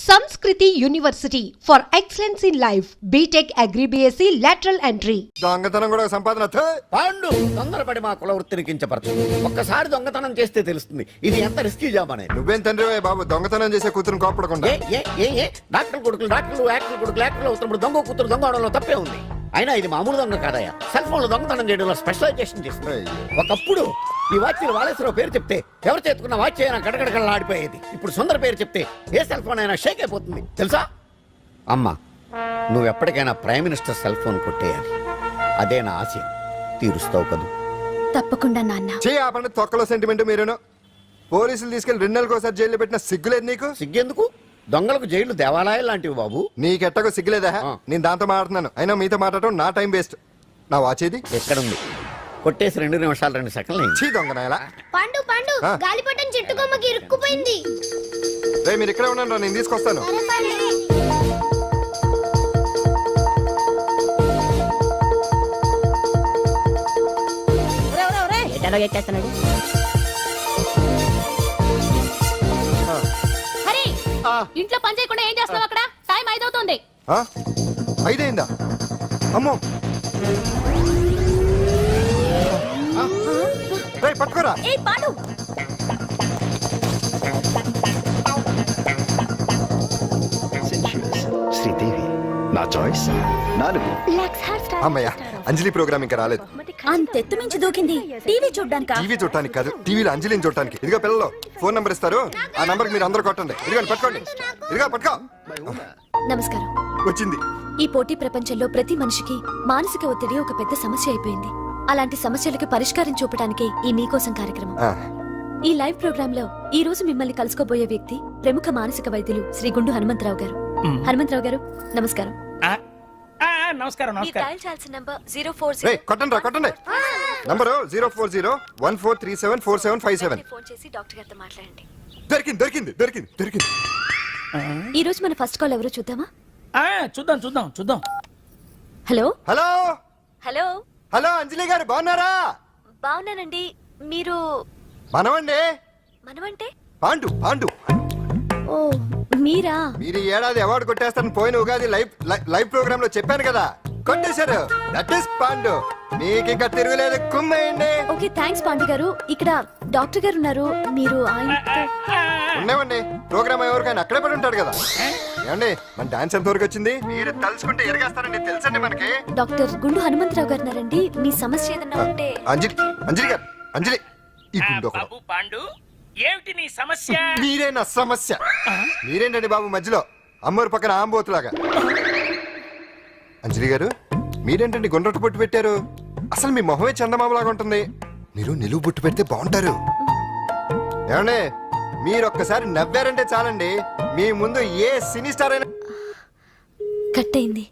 Samskriti University for excellence in life. BTech Agri BSc lateral entry. దొంగతనం కూడా సంపాదన పాండు తొందరపడి మా కుల వృత్తిని కించపరచు. ఒక్కసారి దొంగతనం చేస్తే తెలుస్తుంది ఇది ఎంత రిస్కీ జాబ్ అనేది. నువ్వేం తండ్రి బాబు దొంగతనం చేసే కూతురు కోపడకుండా. డాక్టర్ కొడుకులు డాక్టర్లు, యాక్టర్ కొడుకులు యాక్టర్లు అవుతున్నప్పుడు దొంగ కూతురు దొంగ అవడంలో తప్పే ఉంది. అయినా ఇది మామూలు దొంగ కాదయ్యా, సెల్ ఫోన్ లో దొంగతనం చేయడంలో స్పెషలైజేషన్ చేస్తుంది. ఒకప్పుడు ఈ వాచ్లు వాలేశ్వరరావు పేరు చెప్తే ఎవరు చేతుకున్న వాచ్ అయినా గడగడగడలా ఆడిపోయేది. ఇప్పుడు సుందర పేరు చెప్తే ఏ సెల్ ఫోన్ అయినా షేక్ అయిపోతుంది తెలుసా. అమ్మా నువ్వు ఎప్పటికైనా ప్రైమ్ మినిస్టర్ సెల్ ఫోన్ కొట్టేయాలి, అదే నా ఆశ. తీరుస్తావు కదూ? తప్పకుండా నాన్న. ఆపండి తొక్కలో సెంటిమెంట్. మీరేను పోలీసులు తీసుకెళ్లి 2 నెలలకోసారి జైల్లో పెట్టిన సిగ్గులేదు నీకు? సిగ్గెందుకు? దొంగలకు జైలు దేవాలయాలు లాంటివి బాబు. నీకెట్టకు సిగ్గులేదా? నేను దాంతో మాట్లాడుతున్నాను, అయినా మీతో మాట్లాడటం నా టైం వేస్ట్. నా వాచ్ ఏది? ఎక్కడుంది? కొట్టేసి 2 నిమిషాలు 2 సెకండ్లు చీ దొంగనాయలా. పండు పండు గాలిపటం చెట్టు కొమ్మకి ఇరుక్కుపోయింది. మీరు ఇక్కడే ఉన్నాను, నేను తీసుకొస్తాను. ఇంట్లో పని చేయకుండా ఏం చేస్తావు అక్కడ? టైం 5 అవుతుంది. 5 అయిందా? అమ్మో పట్టుకోరా. శ్రీదేవి నా చాయిస్ 4. అమ్మయ్య అంజలి ప్రోగ్రామ్ ఇంకా రాలేదు. అంతెత్తు మించి దూకింది. టీవీ చూడడానికి కాదు, టీవీలో అంజలిని చూడటానికి. ఇదిగో పిల్లలు ఫోన్ నంబర్ ఇస్తారు, ఆ నంబర్ మీరు అందరూ కొట్టండి. ఇదిగోండి పట్టుకోండి. ఇదిగో పట్టుకో. నమస్కారం. వచ్చింది. ఈ పోటీ ప్రపంచంలో ప్రతి మనిషికి మానసిక ఒత్తిడి ఒక పెద్ద సమస్య అయిపోయింది. అలాంటి సమస్యలకు పరిష్కారం చూపడానికి ఈ మీకోసం కార్యక్రమం. ఈ లైవ్ ప్రోగ్రామ్ లో ఈ రోజు మిమ్మల్ని కలుసుకోబోయే వ్యక్తి ప్రముఖ మానసిక వైద్యులు శ్రీ గుండు హనుమంతరావు గారు. హనుమంతరావు గారు నమస్కారం. కొట్టండి నంబరు 04014374757. ఫోన్ చేసి డాక్టర్ గారితో మాట్లాడండి. దొరికింది. ఈ రోజు మన ఫస్ట్ కాల్ ఎవరో చూద్దామా? చూద్దాం. హలో హలో హలో హలో అంజలి గారు బాగున్నారా? బాగున్నానండి. మీరు? మనమండి. మనమంటే? పాండు. ఓ మీరా? మీరు ఈ ఏడాది అవార్డు కొట్టేస్తారని పోయిన ఉగాది లైవ్ ప్రోగ్రామ్ లో చెప్పాను కదా, కొట్టేశారు. That is Pandu. మీకు ఇంకా తిరుగులేదు, కుమ్మేయండి. ఓకే థాంక్స్ పాండు గారు. ఇక్కడ డాక్టర్ గారు ఉన్నారు, మీరు ఉన్నామండి. ప్రోగ్రామ్ ఎవరికైనా అక్కడే పడి ఉంటాడు కదా. ఏమండి మన డాన్స్ ఎంత వరకు వచ్చింది? మీరు తలుచుకుంటే ఎరగేస్తారండి, తెలుసండి మనకి. డాక్టర్ గుండు హనుమంతరావు గారు ఉన్నారండి. మీ సమస్య ఏదన్నా ఉంటే. అంజలి ఈ గుండు పాండు ఏమిటి నీ సమస్య? మీరే నా సమస్య. మీరేంటండి బాబు మధ్యలో అమ్మోరు పక్కన ఆంబోతులాగా. అంజలి గారు మీరేంటండి గుండ్రటి బొట్టు పెట్టారు? అసలు మీ మొహమే చందమామలాగా ఉంటుంది. మీరు నిలువు బొట్టు పెడితే బాగుంటారు. ఏమండి మీరు ఒక్కసారి నవ్వారంటే చాలండి, మీ ముందు ఏ సినీ స్టార్ అయినా కట్ అయింది.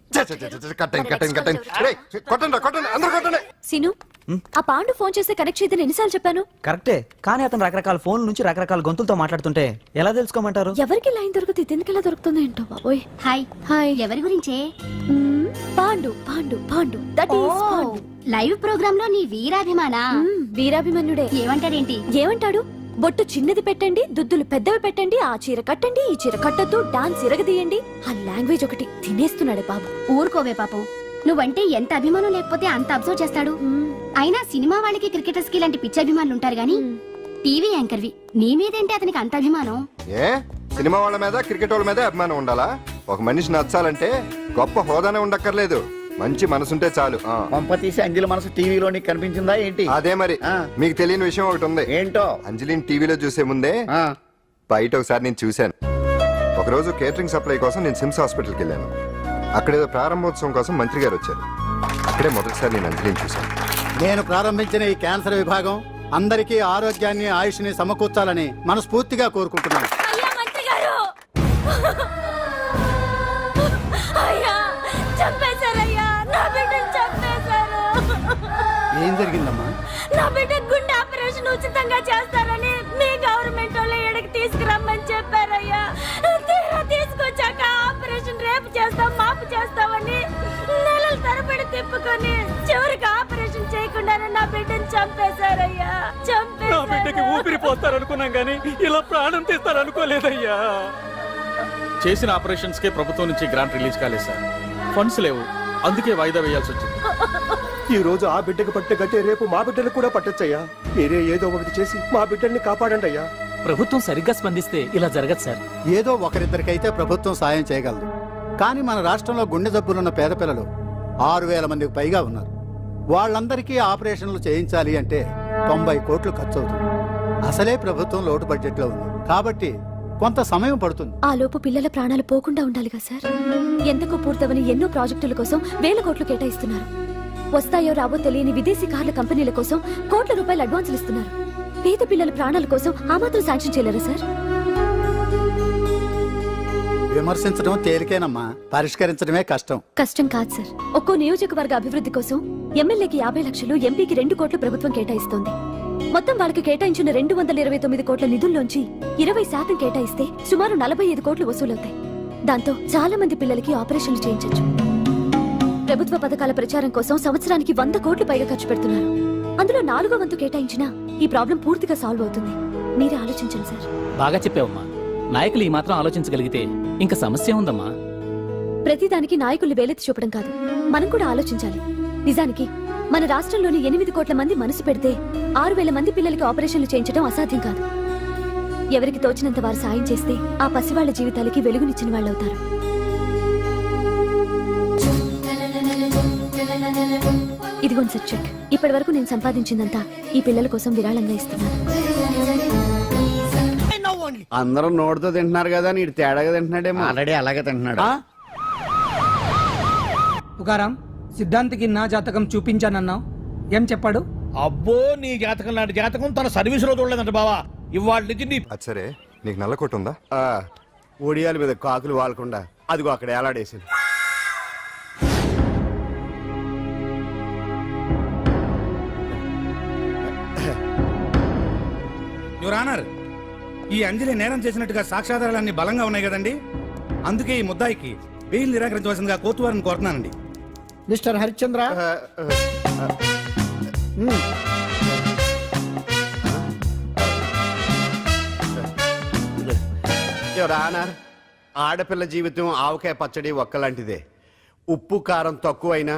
కొట్టండి అందరూ కొట్టండి. సీను ఆ పాండు ఫోన్ చేస్తే కనెక్ట్ చేయదని ఎన్నిసార్లు చెప్పాను? కరెక్టే, కానీ అతను రకరకాల ఫోన్ నుంచి రకరకాల గొంతులతో మాట్లాడుతుంటే ఎలా తెలుసుకోమంటారు? ఎవరికి లైన్ దొరుకుతుంది, ఎందుకు ఎలా దొరుకుతుందో ఏంటో బాబోయ్. హాయ్ ఎవరి గురించే? Pandu that is Pandu. Live program లో నీ వీరాభిమానా? వీరాభిమన్యుడే. ఏమంటాడేంటి? ఏమంటాడు? బొట్టు చిన్నది పెట్టండి, దుద్దులు పెద్దవి పెట్టండి, ఆ చీర కట్టండి, ఈ చీర కట్టద్దు, డాన్స్ ఇరగదీయండి. ఆ లాంగ్వేజ్ ఒకటి తినేస్తున్నాడు బాబు. ఊరుకోవే పాపం, నువ్వంటే ఎంత అభిమానం లేకపోతే అంత అబ్జర్వ్ చేస్తాడు. అయినా సినిమా వాళ్ళకి క్రికెటర్స్ కి ఇలాంటి పిచ్చి అభిమానులు ఉంటారు గానీ టీవీ యాంకర్వి నీ మీదేంటి అతనికి అంత అభిమానం? ఏ సినిమా వాళ్ళ మీద క్రికెట్ వాళ్ళ మీద అభిమానం ఉండాలా? ఒక మనిషి నచ్చాలంటే గొప్ప హోదానే ఉండక్కర్లేదు, మంచి మనసుంటే చాలు. పంప తీసి అంజలి మనసు టీవీలో నీకు కనిపించిందా ఏంటి? అదే మరి. మీకు తెలియని విషయం ఒకటి ఉంది. ఏంటో? అంజలిని టీవీలో చూసే ముందే బయట ఒకసారి నేను చూశాను. ఒకరోజు కేటరింగ్ సప్లై కోసం నేను సిమ్స్ హాస్పిటల్కి వెళ్ళాను. అక్కడేదో ప్రారంభోత్సవం కోసం మంత్రి గారు వచ్చారు. అక్కడే మొదటిసారి నేను అంజలిని చూశాను. నేను ప్రారంభించిన ఈ క్యాన్సర్ విభాగం అందరికీ ఆరోగ్యాన్ని ఆయుష్ని సమకూర్చాలని మనస్ఫూర్తిగా కోరుకుంటున్నాను. ఏం జరిగిందమ్మా? నా బిడ్డ గుండె ఆపరేషన్ ఉచితంగా చేస్తారని మీ గవర్నమెంట్ వాళ్ళు ఎడకి తీసుకురమ్మని చెప్పారయ్యా. తీసుకొచ్చాక ఆపరేషన్ రేపు చేస్తాం మాపు చేస్తామని నెలల తరబడి తిప్పుకొని చివరికి ఆపరేషన్ చేయకుండానే నా బిడ్డను చంపేశారయ్యా. నా బిడ్డకి ఊపిరి పోస్తారనుకున్నాం గానీ ఇలా ప్రాణం తీస్తారనుకోలేదయ్యా. చేసిన ఆపరేషన్స్ కే ప్రభుత్వం నుంచి గ్రాంట్ రిలీజ్ కాలేదు సార్. ఫండ్స్ లేవు, అందుకే వాయిదా వేయాల్సి వచ్చింది. ఈ రోజు ఆ బిడ్డకు పట్టే గట్టే రేపు మా బిడ్డలకు కూడా పట్టొచ్చయ్యా. మీరే ఏదో ఒకటి చేసి మా బిడ్డల్ని కాపాడండి అయ్యా. ప్రభుత్వం సరిగ్గా స్పందిస్తే ఇలా జరగదు సార్. ఏదో ఒకరిద్దరికైతే ప్రభుత్వం సాయం చేయగలదు, కానీ మన రాష్ట్రంలో గుండె జబ్బులున్న పేద పిల్లలు 6,000 మందికి పైగా ఉన్నారు. వాళ్ళందరికీ ఆపరేషన్లు చేయించాలి అంటే 90 కోట్లు ఖర్చు అవుతుంది. అసలే ప్రభుత్వం లోటు బడ్జెట్లో ఉంది, కాబట్టి కొంత సమయం పడుతుంది. ఆ లోపు పిల్లల ప్రాణాలు పోకుండా ఉండాలిగా సార్. ఎందుకు పూర్తవని ఎన్నో ప్రాజెక్టుల కోసం వేల కోట్లు కేటాయిస్తున్నారు. వస్తాయో రావో తెలియని విదేశీ కార్ల కంపెనీల కోసం కోట్ల రూపాయలు అడ్వాన్సులు ఇస్తున్నారు. పేద పిల్లల ప్రాణాల కోసం ఆ మాత్రం శాంక్షన్ చేయలేరా సార్? విమర్శించడం తేలికేనమ్మా, పరిష్కరించడమే కష్టం. కష్టం కాదు సార్. ఒక్కో నియోజకవర్గ అభివృద్ధి కోసం ఎమ్మెల్యేకి 50 లక్షలు, ఎంపీకి 2 కోట్లు ప్రభుత్వం కేటాయిస్తోంది. మొత్తం వాళ్ళకి కేటాయించిన 229 కోట్ల నిధుల్లోంచి 20% కేటాయిస్తే సుమారు 45 కోట్లు వసూలవుతాయి. దాంతో చాలా మంది పిల్లలకి ఆపరేషన్లు చేయించొచ్చు. ప్రభుత్వ పథకాల ప్రచారం కోసం సంవత్సరానికి 100 కోట్లు పైగా ఖర్చు పెడుతున్నారు. అందులో 4వ వంతు కేటాయించినా ఈ ప్రాబ్లం పూర్తిగా సాల్వ్ అవుతుంది. మీరే ఆలోచించండి సార్. బాగా చెప్పావమ్మా. నాయకులు ఈ మాత్రం ఆలోచించగలిగితే ఇంకా సమస్య ఉందమ్మా. ప్రతిదానికి నాయకుల్ని వేలెత్తి చూపడం కాదు, మనం కూడా ఆలోచించాలి. నిజానికి మన రాష్ట్రంలోని 8 కోట్ల మంది మనసు పెడితే 6,000 మంది పిల్లలకి ఆపరేషన్లు చేయించడం అసాధ్యం కాదు. ఎవరికి తోచినంత వారు సాయం చేస్తే ఆ పసివాళ్ల జీవితాలకి వెలుగునిచ్చిన వాళ్ళవుతారు. ఇదిగోండి సార్ చెక్. ఇప్పటి వరకు నేను సంపాదించిందంతా ఈ పిల్లల కోసం విరాళంగా ఇస్తున్నాను. అందరూ నోటితో తింటున్నారు కదా, నీడు తేడాగా తింటున్నాడేమో. ఆల్రెడీ అలాగే తింటున్నాడు. తుకారాం, సిద్ధాంతికి నా జాతకం చూపించానన్నావు, ఏం చెప్పాడు? అబ్బో, నీ జాతకం లాంటి జాతకం తన సర్వీస్ లో చూడలేదంట బావా. ఇవాళ నుంచి నీ అది సరే, నీకు నల్ల కొట్టు ఉందా? ఒడియాల మీద కాకులు వాలకుండా అదిగో అక్కడ ఏలాడేసింది. యువర్ ఆనర్, ఈ అంజలి నేరం చేసినట్టుగా సాక్ష్యాధారాలన్నీ బలంగా ఉన్నాయి కదండి. అందుకే ఈ ముద్దాయికి బెయిల్ నిరాకరించవలసిందిగా కోర్టు వారిని కోరుతున్నానండి. మిస్టర్ హరిశ్చంద్ర, యువర్ ఆనర్, ఆడపిల్ల జీవితం ఆవకాయ పచ్చడి ఒక్కలాంటిదే. ఉప్పు కారం తక్కువైనా,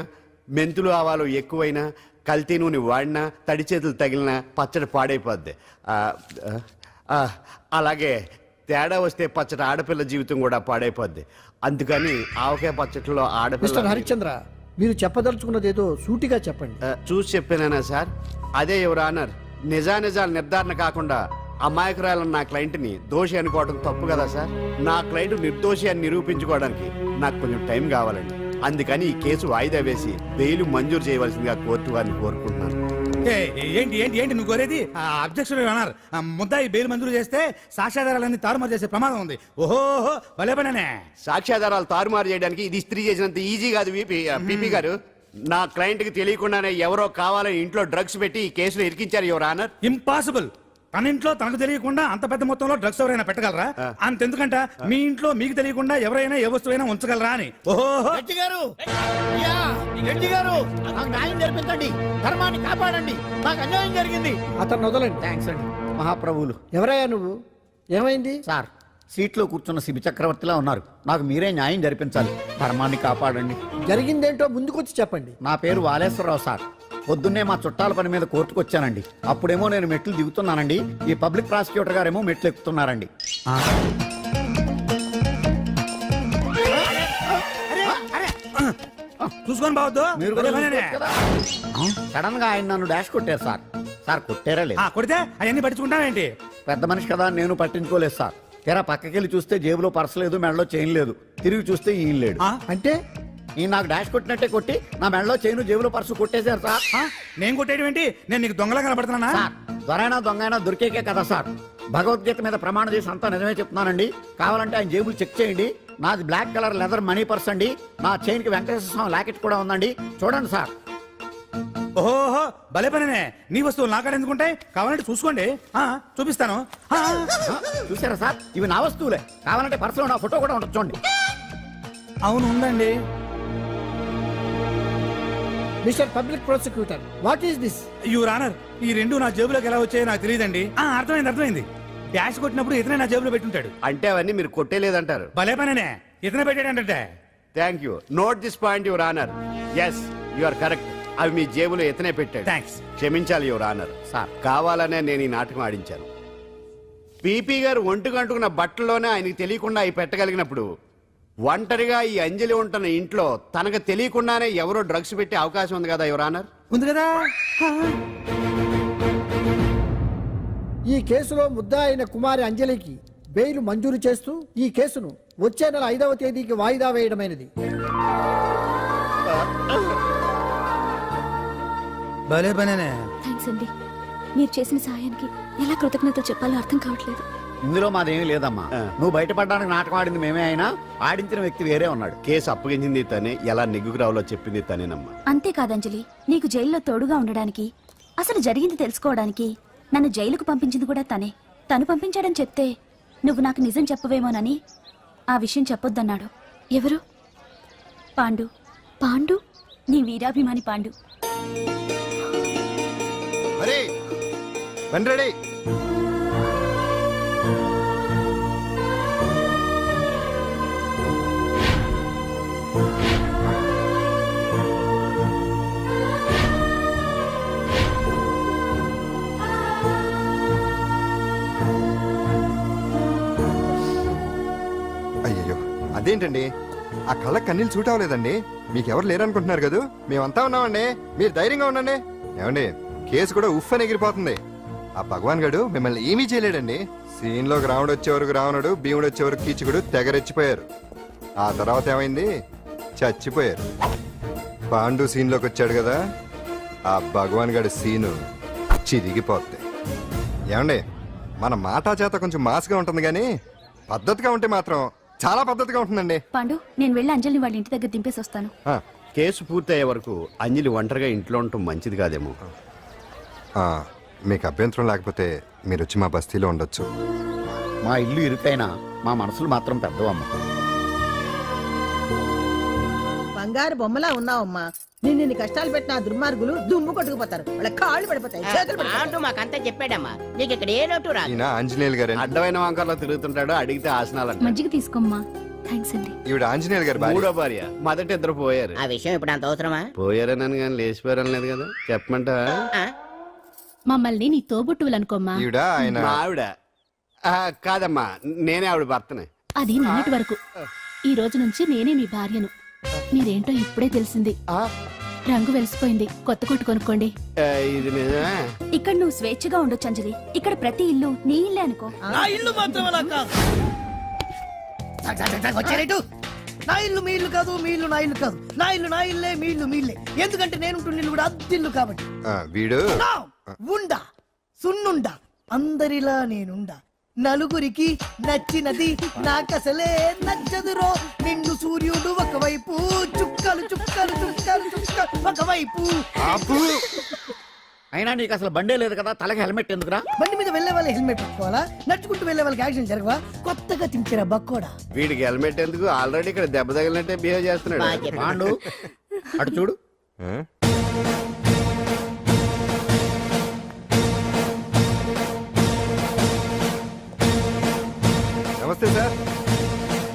మెంతులు ఆవాలు ఎక్కువైనా, కల్తీ నూనె వాడినా, తడి చేతులు తగిలినా పచ్చడి పాడైపోద్ది. అలాగే తేడా వస్తే పచ్చడి ఆడపిల్ల జీవితం కూడా పాడైపోద్ది. అందుకని ఆవకాయ పచ్చడిలో ఆడపిల్ల. హరిశ్చంద్ర, మీరు చెప్పదలుచుకున్నది ఏదో సూటిగా చెప్పండి. చూసి చెప్పానా సార్? అదే యువర్ ఆనర్, నిజానిజాలు నిర్ధారణ కాకుండా అమాయకురాలన్న నా క్లయింట్ని దోషి అనుకోవడం తప్పు కదా సార్. నా క్లయింట్ నిర్దోషి అని నిరూపించుకోవడానికి నాకు కొంచెం టైం కావాలండి. అందుకని ఈ కేసు వాయిదా వేసి బెయిల్ మంజూరు చేయవలసిందిగా కోర్టు వారిని కోరుకుంటున్నాను. ఏంటి ఏంటి ఏంటి నువ్వు కోరేది? అబ్జెక్షన్ యువర్ ఆనర్, ముద్దాయి బెయిల్ మంజూరు చేస్తే సాక్ష్యాధారాలన్నీ తారుమారు చేసే ప్రమాదం ఉంది. ఓహో, భలే పనేనే. సాక్ష్యాధారాలు తారుమారు చేయడానికి ఇది ఇస్త్రీ చేసినంత ఈజీ కాదు పీపీ గారు. నా క్లయింట్ కి తెలియకుండానే ఎవరో కావాలని ఇంట్లో డ్రగ్స్ పెట్టి ఈ కేసులో ఇరికించారు యువర్ ఆనర్. ఇంపాసిబుల్. తన ఇంట్లో తనకు తెలియకుండా అంత పెద్ద మొత్తంలో డ్రగ్స్ ఎవరైనా పెట్టగలరా? అంతెందుకంట మీ ఇంట్లో మీకు తెలియకుండా ఎవరైనా ఏ వస్తువైనా ఉంచగలరా అని. ఓహో, నాకు న్యాయం జరిపించండి, ధర్మాన్ని కాపాడండి, నాకు అన్యాయం జరిగింది. అతను వదలండి. థ్యాంక్స్ అండి మహాప్రభువులు. ఎవరయ్యా నువ్వు? ఏమైంది? సార్, సీట్లో కూర్చున్న శిబి చక్రవర్తిలా ఉన్నారు. నాకు మీరే న్యాయం జరిపించాలి, ధర్మాన్ని కాపాడండి. జరిగిందేంటో ముందుకొచ్చి చెప్పండి. నా పేరు వాలేశ్వరరావు సార్. పొద్దున్నే మా చుట్టాల పని మీద కోర్టుకు వచ్చానండి. అప్పుడేమో నేను మెట్లు దిగుతున్నానండి, ఈ పబ్లిక్ ప్రాసిక్యూటర్ గారేమో మెట్లు ఎక్కుతున్నారండి. చూసుకొని బావద్దు. సడన్ గా ఆయన నన్ను డాష్ కొట్టారు సార్. సార్ కొట్టారా లేదు? కొడితే అవన్నీ పట్టించుకుంటావేంటి? పెద్ద మనిషి కదా, నేను పట్టించుకోలేదు సార్. తెరా పక్కకెళ్ళి చూస్తే జేబులో పర్స్ లేదు, మెడలో చైన్ లేదు. తిరిగి చూస్తే ఈయన లేడు. అంటే ఈయన నాకు డాష్ కొట్టినట్టే కొట్టి నా మెడలో చైన్ జేబులో పర్సు కొట్టేశారు సార్. నేను కొట్టేయడం ఏంటి? నేను నీకు దొంగలా కనబడుతున్నా? సార్, దొరైనా దొంగైనా దొరికేకే కదా సార్. భగవద్గీత మీద ప్రమాణం చేసి అంతా నిజమే చెప్తున్నానండి. కావాలంటే ఆయన జేబులు చెక్ చేయండి. నాది black colour leather money purse అండి. నా చైన్ కి వెంకటేశ్వర స్వామి లాకెట్ కూడా ఉందండి, చూడండి సార్. ఓహో, భలే పనే. నీ వస్తువులు నాకాడ ఎందుకుంటాయి? కావాలంటే చూసుకోండి, చూపిస్తాను. చూసారా సార్, ఇవి నా వస్తువులే. కావాలంటే పర్సులో నా ఫోటో కూడా ఉంటుంది, చూడండి. అవును, ఉందండి. Mister public prosecutor, what is this? Your honour, ఈ రెండు నా జేబులోకి ఎలా వచ్చాయో నాకు తెలియదండి. అర్థమైంది. డాష్ కొట్టినప్పుడు ఇతనే నా జేబులో పెట్టుంటాడు. అంటే అవన్నీ మీరు కొట్టేలేదంటారు. భలే పనేనే, ఇతనే పెట్టాడంటే. Thank you. Note this point your honour. Yes you are correct. అవి మీ జేబులో ఎత్తనే పెట్టాడు. థ్యాంక్స్. క్షమించాలి యువర్ ఆనర్. సార్ కావాలనే నేను ఈ నాటకం ఆడించాను. పీపీ గారు ఒంటికంటుకున్న బట్టల్లోనే ఆయనకి తెలియకుండా అవి పెట్టగలిగినప్పుడు ఒంటరిగా ఈ అంజలి ఉంటున్న ఇంట్లో తనకు తెలియకుండానే ఎవరో డ్రగ్స్ పెట్టే అవకాశం ఉంది కదా యువర్ ఆనర్. ఉంది కదా. ఈ కేసులో ముద్దా అయిన కుమారి అంజలికి బెయిల్ మంజూరు చేస్తూ ఈ కేసును వచ్చే నెల 5వ తేదీకి వాయిదా వేయడమైనది. భలే పనేనే. థ్యాంక్స్ అండి. మీరు చేసిన సహాయానికి ఎలా కృతజ్ఞతలు చెప్పాలో అర్థం కావట్లేదు. ఇందులో మాదేమీ లేదమ్మా. నువ్వు బయటపడడానికి నాటకం ఆడింది మేమే అయినా ఆడించిన వ్యక్తి వేరే ఉన్నాడు. కేసు అప్పగించింది తనే, ఎలా నెగ్గుకు రావాలో చెప్పింది తనేనమ్మా. అంతేకాదు అంజలి, నీకు జైల్లో తోడుగా ఉండడానికి, అసలు జరిగింది తెలుసుకోవడానికి నన్ను జైలుకు పంపించింది కూడా తనే. తను పంపించాడని చెప్తే నువ్వు నాకు నిజం చెప్పవేమోనని ఆ విషయం చెప్పొద్దన్నాడు. ఎవరు? పాండు. పాండు? నీ వీరాభిమాని పాండు. అరే బండి రెడీ. అయ్యయ్యో అదేంటండి, ఆ కళ్ళ కన్నీళ్ళు సూట్ అవ్వలేదండి. మీకెవరు లేరనుకుంటున్నారు కదా, మేమంతా ఉన్నామండి. మీరు ధైర్యంగా ఉండండి. ఏమండి, కేసు కూడా ఉఫ్ అని ఎగిరిపోతుంది. ఆ భగవాన్ గడు మిమ్మల్ని ఏమీ చేయలేడండి. సీన్ లోకి రావణుడు వచ్చే వరకు రావణుడు, భీముడు వచ్చే వరకు కీచుకుడు తెగరెచ్చిపోయారు. ఆ తర్వాత ఏమైంది, చచ్చిపోయారు. పాండు సీన్ లోకి వచ్చాడు కదా, ఆ భగవాన్ గడి సీను చిరిగిపోద్ది. ఏమండి, మన మాటా చేత కొంచెం మాస్గా ఉంటుంది కానీ పద్ధతిగా ఉంటే మాత్రం చాలా పద్ధతిగా ఉంటుందండి. పాండు, నేను వెళ్ళి అంజలిని వాళ్ళ ఇంటి దగ్గర దింపేసి వస్తాను. కేసు పూర్తయ్యే వరకు అంజలి ఒంటరిగా ఇంట్లో ఉండటం మంచిది కాదేమో. మీకు అభ్యంతరం లేకపోతే మీరు వచ్చి మా బస్తీలో ఉండొచ్చు. మా ఇల్లు ఇరుకైనా మా మనసులు మాత్రం పెద్దవమ్మ. బంగారు బొమ్మలా ఉన్నావమ్మా. నిన్ను కష్టాలు పెట్టిన ఆ దుర్మార్గులు దుమ్ము కొట్టుకుపోతారు. వాళ్ళ కాళ్ళు పడిపోతాయి, చేతులు పడిపోతాయి. మాకంతా చెప్పాడమ్మా. నీకు ఇక్కడ ఏ లోటు రా. ఈయన ఆంజనేయులు గారు. అడ్డమైన వంకర్లో తిరుగుతుంటాడు, అడిగితే ఆసనాలంట. మజ్జిగ తీసుకోమ్మా. థ్యాంక్స్ అండి. ఈవిడ ఆంజనేయులు గారు భార్య. మూడో భార్య. మొదట ఇద్దరు పోయారు. ఆ విషయం ఇప్పుడు అంత అవసరమా? పోయారనని కానీ లేచిపోయారని లేదు కదా. చెప్పమంట మమ్మల్ని నీ తోబుట్టువులనుకోమ్మా. ఈవిడ ఆయన మా ఆవిడ. కాదమ్మా, నేనే ఆవిడ భర్తనే. అది నిన్నటి వరకు. ఈ రోజు నుంచి నేనే మీ భార్యను. మీరేంటో ఇప్పుడే తెలిసింది. రంగు వెలిసిపోయింది, కొత్త కొట్టు కొనుక్కోండి. ఇది నిజమే. ఇక్కడ నువ్వు స్వేచ్ఛగా ఉండొచ్చు అంజలి. ఇక్కడ ప్రతి ఇల్లు నీ ఇల్లే అనుకో. నా ఇల్లు మాత్రం అలా కాదు. వచ్చారేటు. నా ఇల్లు మీ ఇల్లు కాదు, మీ ఇల్లు నా ఇల్లు కాదు. నా ఇల్లు నా ఇల్లే, మీ ఇల్లు మీ ఇల్లే. ఎందుకంటే నేను ఇల్లు కూడా అద్దిల్లు కాబట్టి. వీడు ఉండా సున్నుండా అందరిలా నేనుండా. నలుగురికి నచ్చినది నాకసలే నచ్చదురో. నిన్ను సూర్యుడు ఒకవైపు, చుక్కలు చుక్కలు చుక్కలు చుక్కలు ఒకవైపు. అయినా నీకు అసలు బండే లేదు కదా, తలకి హెల్మెట్ ఎందుకురా? బండి మీద వెళ్లే వాళ్ళు హెల్మెట్ పెట్టుకోవాలా? నడుచుకుంటూ వెళ్లే వాళ్ళకి యాక్సిడెంట్ జరగవా? కొత్తగా తింటారా బక్కోడా? వీడికి హెల్మెట్ ఎందుకు, ఆల్రెడీ ఇక్కడ దెబ్బ తగిలినట్టే బిహేవ్ చేస్తున్నాడు. పాండు అటు చూడు. నమస్తే సార్.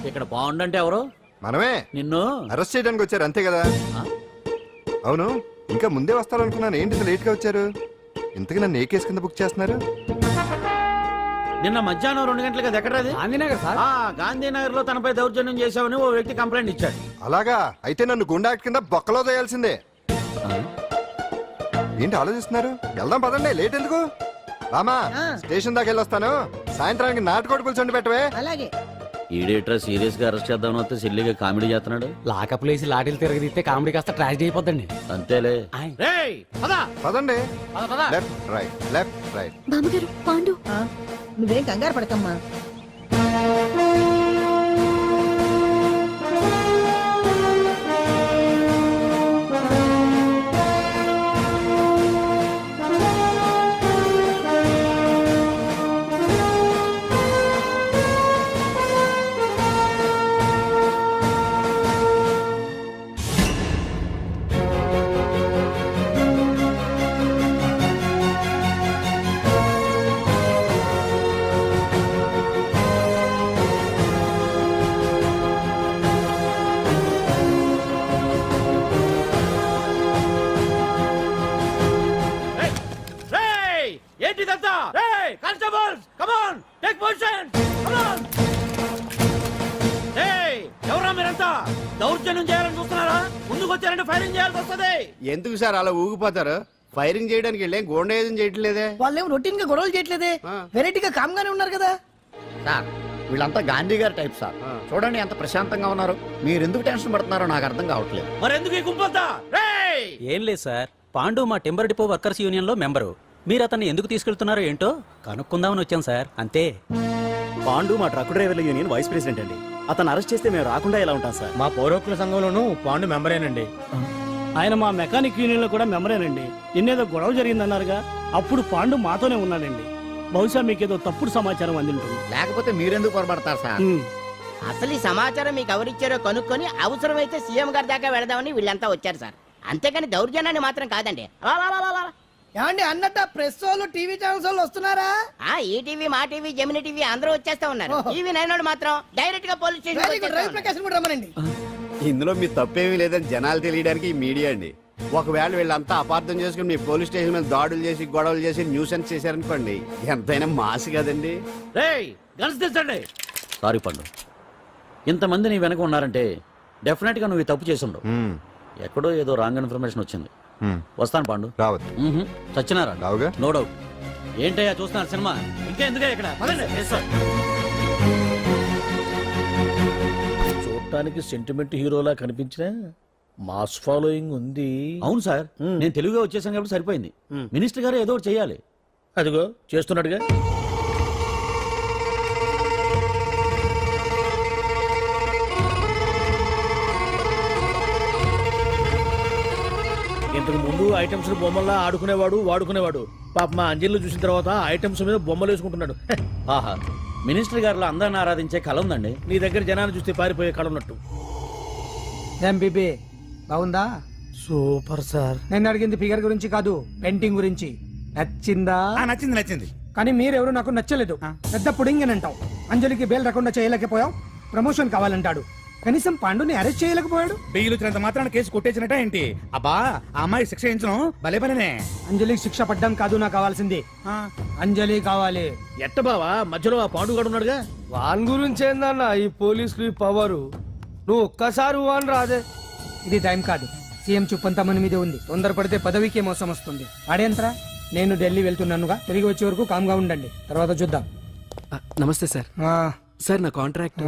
ఇక్కడ పాండు అంటే ఎవరు? మనమే. నిన్ను అరెస్ట్ చేయడానికి వచ్చారు అంతే కదా? అవును, ఇంకా ముందే వస్తారనుకున్నాను. ఏంటి లేట్ గా వచ్చారు? ఇంతకీ నన్ను ఏ కేసు కింద బుక్ చేస్తున్నారు? నిన్న మధ్యాహ్నం 2 గంటలకు అది ఎక్కడ? గాంధీనగర్ సార్. గాంధీనగర్ లో తనపై దౌర్జన్యం చేశామని ఓ వ్యక్తి కంప్లైంట్ ఇచ్చాడు. అలాగా? అయితే నన్ను గుండా యాక్ట్ కింద బొక్కలో చేయాల్సిందే. ఏంటి ఆలోచిస్తున్నారు? వెళ్దాం పదండి, లేట్ ఎందుకు? రామా, స్టేషన్ దాకా వెళ్ళొస్తాను. సాయంత్రానికి నాటుకోడి పులుసు వండి పెట్టవే. అలాగే. ఈడేట్రా సీరియస్ గా అరెస్ట్ చేద్దామని వస్తే సిల్లిగా కామెడీ చేస్తున్నాడు. లాకప్ లేసి లాఠీలు తిరగదీస్తే కామెడీ కాస్త ట్రాజడీ అయిపోద్దండి. అంతేలే. పదండి. Left right, left right. బామ్మగారు, పాండు. నువ్వేం కంగారు పడకమ్మా. కుంపొద్దా దౌర్జన్యం చేయాలని చూస్తున్నారా? ముందుకు వచ్చారంటే ఫైరింగ్ చేయాల్సి వస్తుంది. ఎందుకు సార్ అలా ఊగిపోతారు? ఫైరింగ్ చేయడానికి వెళ్ళే గోండేజం చేయట్లేదే. వాళ్ళేం రొటీన్ గా గొడవలు చేయట్లేదే, వెరైటీగా కామ్ గానే ఉన్నారు కదా. సార్ వీళ్ళంతా గాంధీ గారి టైప్ సార్. చూడండి ఎంత ప్రశాంతంగా ఉన్నారు. మీరు ఎందుకు టెన్షన్ పడుతున్నారో నాకు అర్థం కావట్లేదు. మరి ఎందుకు ఈ కుంపొద్దా? రేయ్! ఏం లేదు సార్, పాండు మా టింబర్ డిపో వర్కర్స్ యూనియన్ లో మెంబరు. మీరు అతన్ని ఎందుకు తీసుకెళ్తున్నారో ఏంటో కనుక్కుందామని వచ్చాం సార్, అంతే. పాండు మా ట్రక్ డ్రైవర్ల యూనియన్ వైస్ ప్రెసిడెంట్ అండి. అతను అరెస్ట్ చేస్తే మేము రాకుండా ఎలా ఉంటాం సార్? మా పౌరోక్ల సంఘంలోనూ పాండు మెంబరేనండి. ఆయన మా మెకానిక్ యూనియన్ లో కూడా మెంబరేనండి. నిన్నేదో గొడవ జరిగిందన్నారుగా, అప్పుడు పాండు మాతోనే ఉన్నాడండి. బహుశా మీకేదో తప్పుడు సమాచారం అందింటుంది. లేకపోతే మీరెందుకు పొరపడతారు సార్? అసలు ఈ సమాచారం మీకు ఎవరిచ్చారో కనుక్కొని అవసరమైతే సీఎం గారి దాకా వెళదామని వీళ్ళంతా వచ్చారు సార్. అంతేగాని దౌర్జన్యాన్ని మాత్రం కాదండి. ఏమండి అన్నట్ట ప్రెస్ వాళ్ళు టీవీ ఛానల్స్ వాళ్ళు వస్తున్నారా? ఈ టీవీ మా టీవీ జమిని టీవీ అందరూ వచ్చేస్తా ఉన్నారు. టీవీ నైన్ మాత్రం డైరెక్ట్ గా పోలీస్ స్టేషన్. ఇందులో మీ తప్పేమీ లేదని జనాలు తెలియడానికి ఈ మీడియా అండి. ఒకవేళ వీళ్ళంతా అపార్థం చేసుకుని మీ పోలీస్ స్టేషన్ మీద దాడులు చేసి గొడవలు చేసి న్యూసెన్స్ చేశారనుకోండి, ఎంతైనా మాసి కదండి. రేయ్ గన్స్ తెచ్చండి. సారీ పండు, ఇంతమంది నీ వెనక ఉన్నారంటే డెఫినెట్ గా నువ్వు ఈ తప్పు చేసి ఉండవు. ఎక్కడో ఏదో రాంగ్ ఇన్ఫర్మేషన్ వచ్చింది. వస్తాను పాండు. రావద్దు. చచ్చినారా? రావుగా. No doubt. ఏంటయ్యా చూస్తున్నారు సినిమా? ఇంకా ఎందుకే ఇక్కడ? చూడటానికి సెంటిమెంట్ హీరోలా కనిపించిన మాస్ ఫాలోయింగ్ ఉంది. అవును సార్, నేను తెలుగుగా వచ్చేసాను కాబట్టి సరిపోయింది. మినిస్టర్ గారు ఏదో ఒకటి చెయ్యాలి. అదిగో చేస్తున్నాడుగా. ఇంతకు ముందు ఐటమ్స్ బొమ్మల్లా ఆడుకునేవాడు వాడుకునేవాడు. పాప మా అంజలిలో చూసిన తర్వాత ఐటమ్స్ మీద బొమ్మలు వేసుకుంటున్నాడు. ఆహా, మినిస్టర్ గారిలో అందరిని ఆరాధించే కళ ఉందండి. నీ దగ్గర జనాన్ని చూస్తే పారిపోయే కళ ఉన్నట్టు. ఏం బీబీ బాగుందా? Super sir. నేను అడిగింది ఫిగర్ గురించి కాదు, పెయింటింగ్ గురించి. నచ్చిందా? నచ్చింది నచ్చింది. కానీ మీరెవరు నాకు నచ్చలేదు. పెద్ద పుడింగనంటావు. అంజలికి బెయిల్ రాకుండా చేయలేకపోయావు. ప్రమోషన్ కావాలంటాడు. కనీసం పాండుని అరెస్ట్ చేయలేకపోయాడు. బెయిల్ వచ్చినంత మాత్రాన కేసు కొట్టేసినట్ట ఏంటి? అబ్బా ఆ అమ్మాయి శిక్ష వేయించడం భలే పనినే. అంజలికి శిక్ష పడ్డం కాదు నాకు కావాల్సింది. అంజలి కావాలి. ఎట్ట బావా మధ్యలో ఆ పాండుగాడు ఉన్నాడుగా. వాన్ గురించి ఏందన్నా ఈ పోలీసులు ఈ పవరు? నువ్వు ఒక్కసారి వాన్ రాదే. ఇది టైం కాదు. సీఎం చూపంతా మన మీదే ఉంది. తొందరపడితే పదవికే మోసం వస్తుంది. ఆడేంతరా? నేను ఢిల్లీ వెళ్తున్నానుగా. తిరిగి వచ్చే వరకు కామ్గా ఉండండి, తర్వాత చూద్దాం. నమస్తే సార్. సార్ నా కాంట్రాక్ట్.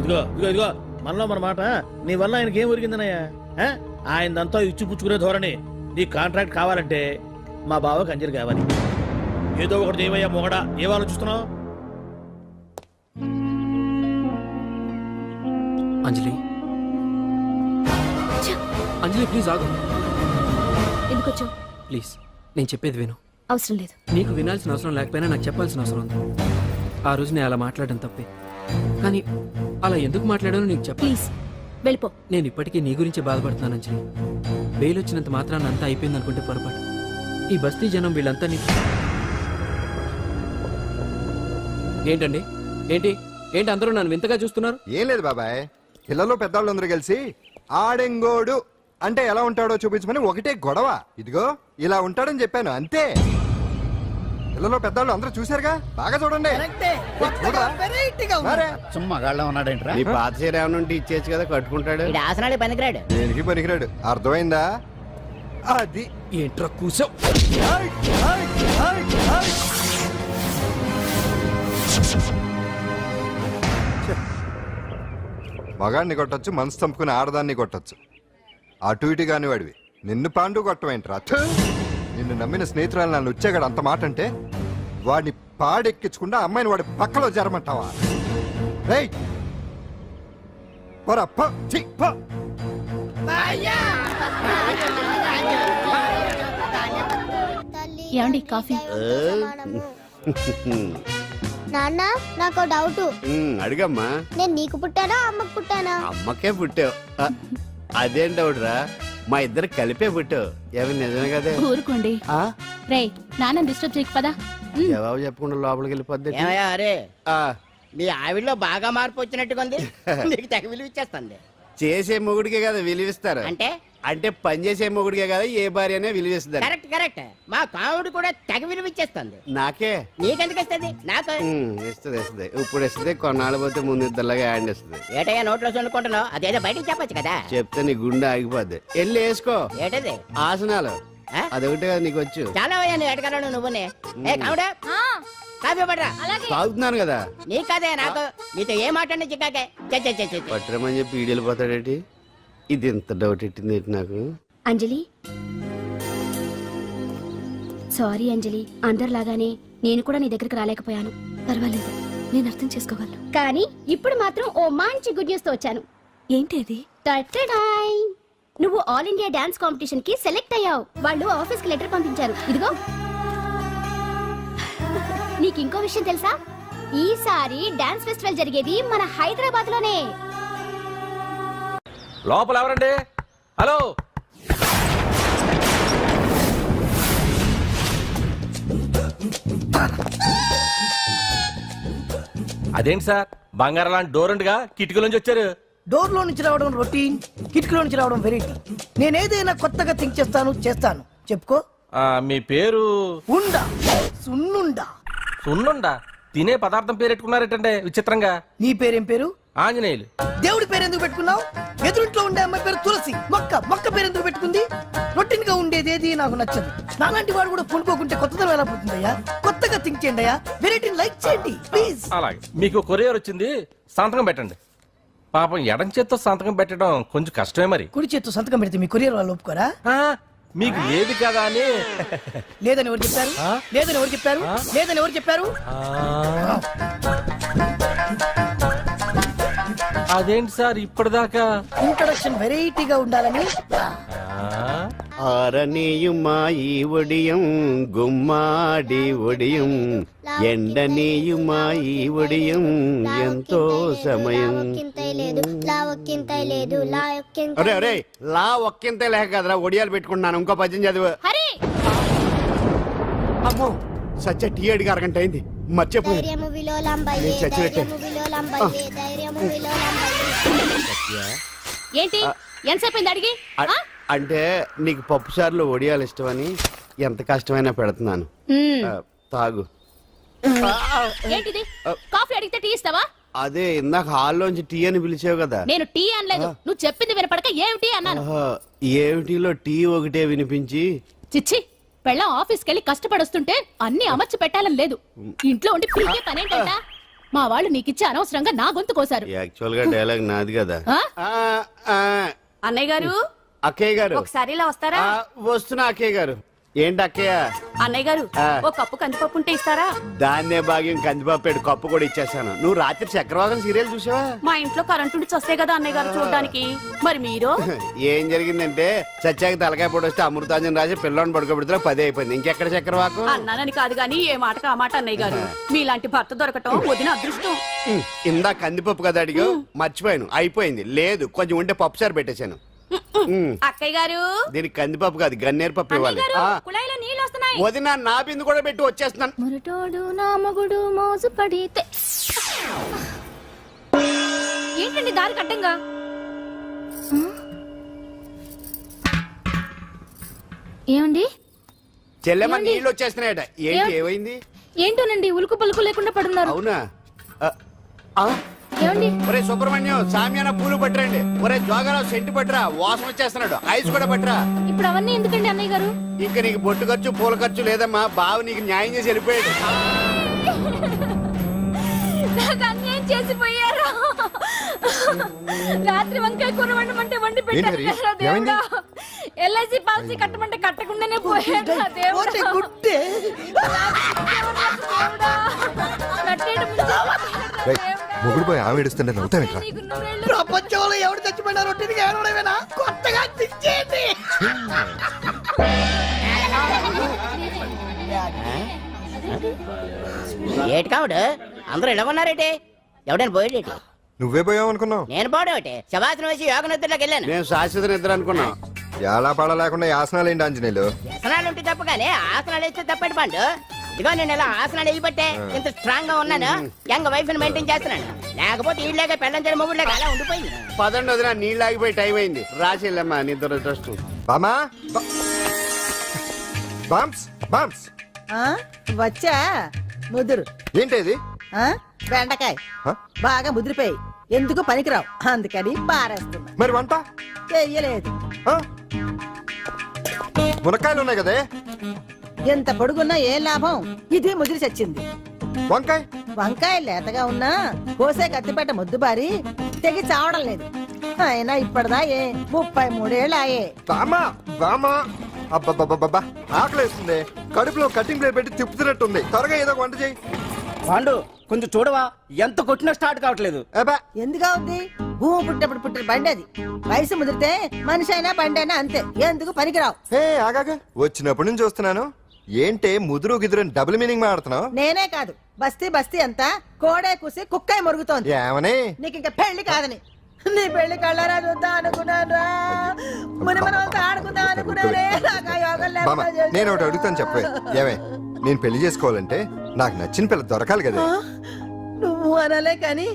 ఇదిగో ఇదిగో ఇదిగో మనలో మన మాట. నీ వల్ల ఆయనకి ఏం ఒరిగిందనయ్యా? ఆయనంతా ఇచ్చిపుచ్చుకునే ధోరణి. నీ కాంట్రాక్ట్ కావాలంటే మా బావకి అంజలి కావాలి. ఏదో ఒకటి ఏమయ్యా మొగడా, ఏం ఆలోచిస్తున్నావు? అంజలి అంజలి ప్లీజ్ ఆగు. ఎందుకొచ్చో ప్లీజ్ నేను చెప్పేది విను. అవసరం లేదు. నీకు వినాల్సిన అవసరం లేకపోయినా నాకు చెప్పాల్సిన అవసరం ఉంది. ఆ రోజు నేను అలా మాట్లాడడం తప్పే, కానీ అలా ఎందుకు మాట్లాడానో నీకు చెప్ప. ప్లీజ్ వెళ్ళిపో. నేను ఇప్పటికీ నీ గురించి బాధపడుతున్నాను అంజలి. బెయిల్ వచ్చినంత మాత్రాన అంతా అయిపోయింది అనుకుంటే పొరపాటు. ఈ బస్తీ జనం వీళ్ళంతా ఏంటండి ఏంటి ఏంటి అందరూ నన్ను వింతగా చూస్తున్నారు? ఏం లేదు బాబాయ్, పిల్లలు పెద్దవాళ్ళు అందరూ కలిసి ఆడెంగోడు అంటే ఎలా ఉంటాడో చూపించమని ఒకటే గొడవ. ఇదిగో ఇలా ఉంటాడని చెప్పాను అంతే. పిల్లలు పెద్దవాళ్ళు అందరూ చూశారుగా, బాగా చూడండి. మగాళ్ళ ఉన్నాడేంట్రా? నీ పాత చీర ఏమైనా ఉంటే ఇచ్చేచ్చు కదా, కట్టుకుంటాడు. ఆసనాలు పనికిరాడు. దేనికి పనికిరాడు, అర్థమైందా? అది ఏంట్రా కూసావు? మగాడిని కొట్టచ్చు, మనసు చంపుకుని ఆడదాన్ని కొట్టచ్చు. అటు ఇటు కాని వాడివి నిన్ను పాండు కొట్టమేంట్రా? నిన్ను నమ్మిన స్నేహితురాలు నన్ను వచ్చాగాడు అంత మాట అంటే వాడిని పాడెక్కించకుండా అమ్మాయిని వాడి పక్కలో జరమంటావా? రేయ్ పోరా, పో, ఛీ, పో. ఏమండి కాఫీ? నాన్న నాకు డౌట్. అడిగమ్మా. నేను నీకు పుట్టానా అమ్మకు పుట్టానా? అమ్మకే పుట్టావు. అదేం డౌట్ రా, మా ఇద్దరు కలిపే పుట్టావు. ఏమి నిజమే కదే? ఊరుకోండి. రే నాన్న డిస్టర్బ్ చేయకు పదా. జవాబు చెప్పకుండా లోపలికి వెళ్ళిపోద్ది. అరే మీ ఆవిడలో బాగా మార్పు వచ్చినట్టుగా ఉంది. నీకు తెగ విలువ ఇచ్చేస్తుంది. చేసే మొగుడికే కదా విలువిస్తారు. అంటే అంటే పనిచేసే మొగుడికే కదా ఏ భార్య అనే విలువిస్తుంది. Correct correct. మా కావుడు కూడా తెగ విలువిచ్చేస్తుంది. నాకే నీకెందుకు ఇస్తుంది? నాకు ఇస్తుంది. ఇప్పుడు ఇస్తుంది, కొన్నాళ్ళు పోతే ముందు ఇద్దరులాగా హ్యాండ్ ఇస్తుంది. ఏటయ్యా నోట్లో చల్లుకుంటున్నావు? అదేదో బయటకు చెప్పొచ్చు కదా. చెప్తే నీ గుండె ఆగిపోద్ది. వెళ్ళి వేసుకో. ఏటది? ఆసనాలు. అదొకటే కదా నీకు వచ్చు. చాలా ఎడగలను నువ్వునే. ఏ కావుడా కాఫీ పడరా. తాగుతున్నాను కదా. నీ కదే నాకు. నీతో ఏ మాట చిక్కాకే పట్టరమని చెప్పి ఈడెళ్ళి పోతాడేటి. ఇది ఎంత డౌట్ ఎట్టింది నాకు. అంజలి, సారీ అంజలి, అందరిలాగానే నేను కూడా నీ దగ్గరికి రాలేకపోయాను. పర్వాలేదు, నేను అర్థం చేసుకోగలను. కానీ ఇప్పుడు మాత్రం ఓ మంచి గుడ్ న్యూస్ తో వచ్చాను. ఏంటి అది? నువ్వు ఆల్ ఇండియా డాన్స్ కాంపిటీషన్ కి సెలెక్ట్ అయ్యావు. వాళ్ళు ఆఫీస్ కి లెటర్ పంపించారు. ఇదిగో. నీకు ఇంకో విషయం తెలుసా? ఈసారి డాన్స్ ఫెస్టివల్ జరిగేది మన హైదరాబాద్ లోనే. లోపల ఎవరండి? హలో, అదేంటి సార్, బంగారం లాంటి డోర్ ఉండగా కిటికీ నుంచి వచ్చారు? డోర్ లో నుంచి రావడం రొటీన్, కిటికీలో నుంచి రావడం వెరైటీ. నేనేదైనా కొత్తగా థింక్ చేస్తాను. చెప్పుకో. మీ పేరు? ఉండా, సున్నుండా. సున్నుండా? తినే పదార్థం పేరు పెట్టుకున్నారేటంటే విచిత్రంగా. నీ పేరేం పేరు? ఆంజనేయులు. దేవుడి పేరు ఎందుకు పెట్టుకున్నావు? ఎదురింట్లో ఉండే అమ్మాయి పేరు తులసి. మొక్క పేరు ఎందుకు పెట్టుకుంది? రొటీన్ గా ఉండేది ఏది నాకు నచ్చదు. నాలాంటి వాడు కూడా కొనుక్కోకుంటే కొత్తదనం ఎలా పోతుందయ్యా? కొత్తగా థింక్ చేయండి అయ్యా. వెరైటీని లైక్ చేయండి ప్లీజ్. అలాగే. మీకు కొరియర్ వచ్చింది, సంతకం పెట్టండి. పాపం ఎడం చేత్తో సంతకం పెట్టడం కొంచెం కష్టమే మరి. కుడి చేత్తో సంతకం పెడితే మీ కొరియర్ వాళ్ళు ఒప్పుకోరా? మీకు లేదు కదా అని. లేదని ఎవరు చెప్పారు? లేదని ఎవరు చెప్పారు? అదేంటి సార్ ఇప్పటిదాకా? ఇంట్రడక్షన్ వెరైటీగా ఉండాలని. ఆరనీయుమాయి ఒడియం గుమ్మాడి ఒడియం ఎండనీయుమాయి ఒడియం ఎంతో సమయం. అరే అరే, లా ఒక్కింతే లేక కదరా ఒడియాలు పెట్టుకుంటున్నాను. ఇంకో పద్యం చదువు. అమ్మో, సత్య టీ అడిగి అరగంట అయింది. మర్చిపోయి ఏంటి ఎంతసేపు అడిగి? అంటే నీకు పప్పు సార్లు ఒడియాలు ఇష్టమని ఎంత కష్టమైనా పెడుతున్నాను. తాగు. ఏంటిది? కాఫీ అడిగితే టీ ఇస్తావా? అదే ఇందాక హాల్లోంచి టీ అని పిలిచావు కదా. నేను టీ అనలేదు, నువ్వు చెప్పింది వినపడక ఏమిటి అన్నాను. ఏమిటిలో టీ ఒకటే వినిపించి. చిచ్చి, పెళ్ళం ఆఫీస్కి వెళ్ళి కష్టపడొస్తుంటే అన్ని అమర్చి పెట్టాలని లేదు. ఇంట్లో ఉండి పీకే పనేంటంట? మా వాళ్ళు నీకిచ్చి అనవసరంగా నా గొంతు కోసారు. యాక్చువల్ గా డైలాగ్ నాది కదా. అన్నయ్య గారు, అక్కయ్య గారు ఒకసారి ఇలా వస్తారా? వస్తున్నా అక్కయ్య గారు. ఏంటి అక్కయ్య? అన్నయ్య గారు, ఒక కప్పు కందిపప్పు ఉంటే ఇస్తారా? దాన్నే భాగ్యం కందిపప్పు కప్పు కూడా ఇచ్చేసాను. నువ్వు రాత్రి చక్రవాదం సీరియల్ చూసావా? మా ఇంట్లో కరెంటు వస్తే కదా అన్నయ్య గారు చూడడానికి. మరి మీరు? ఏం జరిగిందంటే సత్యాకి తలకాయ పొడి వస్తే అమృతాంజన్ రాజు పిల్లని పడుకోబెడితే 10 అయిపోయింది. ఇంకెక్కడ చక్రవాకం? అన్నానని కాదు గానీ ఏ మాటకు ఆ మాట అన్నయ్య గారు. మీలాంటి భర్త దొరకటం వదిన అదృష్టం. ఇందా కందిపప్పు కదా అడిగా, మర్చిపోయాను. అయిపోయింది. లేదు, కొంచెం ఉంటే పప్పు సార్ పెట్టేశాను. అక్కయ్య గారు, దీనికి కందిపప్పు కాదు గన్నేరు పప్పు ఇవ్వాలి. కుళాయిలో నీళ్ళు వస్తున్నాయి. వదిన నా బిందు కూడా పెట్టి వచ్చేస్తున్నాను. మురటోడు నా మగుడు మోజు పడితే. ఏంటండి దారి కట్టంగా? ఏమండి? చెల్లెమ్మ నీళ్ళు వచ్చేస్తున్నాయట. ఏంటి ఏమైంది? ఏంటోనండి ఉలుకు పలుకు లేకుండా పడున్నారు. అవునా? ఏమండి? ఒరే సుబ్రహ్మణ్యం, సామ్యాన పూలు పట్టరండి. ఒరే జోగారావు సెంటు పట్టరా, వాసన వచ్చేస్తున్నాడు. ఐస్ కూడా పట్టరా. ఇప్పుడు అవన్నీ ఎందుకండి అన్నయ్య గారు? ఇంకా నీకు బొట్టు ఖర్చు పూల ఖర్చు లేదమ్మా. బావ నీకు న్యాయం చేసి వెళ్ళిపోయాడు. నాకు అన్యాయం చేసిపోయారు. రాత్రి వంకాయ కూర వండమంటే వండి పెట్టారు కదా దేవుడా. ఎల్ఐసి పాలసీ కట్టమంటే కట్టకుండానే పోయాడు దేవుడా. మొగుడు పోయి ఆమె ఏడుస్తుంటే నవ్వుతావేంట్రా? ప్రపంచంలో ఎవరు చచ్చిపోయినా రొట్టెని ఏడవడమేనా? కొత్తగా థింక్ చేయండి. ఏటి కావుడు అందరూ ఇలా ఉన్నారేటి? ఎవడైనా పోయేటి? నువ్వే పోయావు అనుకున్నావు. నేను పోవడం శవాసనం వేసి యోగ నిద్రలోకి వెళ్ళాను. నేను శాశ్వత నిద్ర అనుకున్నా. ఎలా పాడ లేకుండా ఆసనాలు ఏంటి ఆంజనేయులు? ఆసనాలు ఉంటే తప్ప కానీ ఆసనాలు వేస్తే తప్పటి పండు. ఇదిగో నేను ఇలా ఆసనాలు వేయబట్టే ఇంత స్ట్రాంగ్ గా ఉన్నాను యంగ్ వైఫ్ ని మెయింటైన్ చేస్తున్నాను లేకపోతే ఈళ్ళగా పెళ్ళం చేయడం మొగుడులాగా అలా ఉండిపోయింది పదండి వదిన నీళ్ళు ఆగిపోయి టైం అయింది రాసేళ్ళమ్మా నిద్ర ట్రస్ట్ బామా బామ్స్ బామ్స్ వచ్చా ముదురు ఏంటి బెండకాయ హ? బాగా ముదిరిపోయి ఎందుకు పనికిరావు అందుకని పారేస్తున్నా మరి వంట చెయ్యలేదు ఆ? మునక్కాయలు ఉన్నాయి కదే ఎంత పొడుగున్నా ఏం లాభం ఇది ముదిరి చచ్చింది వంకాయ వంకాయ లేతగా ఉన్నా కోసే కత్తిపేట ముద్దుబారి తెగి చావడం లేదు అయినా ఇప్పటిదా 33 ఏళ్ళు ఆయే బామా బామా అబ్బబ్బబ్బబ్బా ఆకలేస్తుంది కడుపులో కటింగ్ ప్లేట్ పెట్టి తిప్పుతున్నట్టుంది త్వరగా ఏదో ఒక వంట చేయి పాండు కొంచెం చూడవా ఎంత కొట్టినా స్టార్ట్ కావట్లేదు అబ్బా ఎందుకు అవుద్ది భూమి పుట్టినప్పుడు పుట్టిన బండి అది వయసు ముదిరితే మనిషి అయినా బండి అయినా అంతే ఎందుకు పనికిరావు హే ఆగాగా వచ్చినప్పటి నుంచి చూస్తున్నాను ఏంటే ముదురు గిదురు డబుల్ మీనింగ్ మాడుతున్నావు నేనే కాదు బస్తీ బస్తీ అంతా కోడే కూసి కుక్కాయి మురుగుతోంది ఏమని నీకు ఇంకా పెళ్లి కాదని నీ పెళ్లి కళ్ళరా చూద్దాం అనుకున్నారా ముని మనతో ఆడుకుందాం అనుకున్నారే నాకు ఆ యోగం బామ్మ లేకుండా నేను ఒకటి అడుగుతాను చెప్పే ఏమే నేను పెళ్లి చేసుకోవాలంటే నాకు నచ్చిన పిల్ల దొరకాలి కదా నువ్వు అనలే కానీ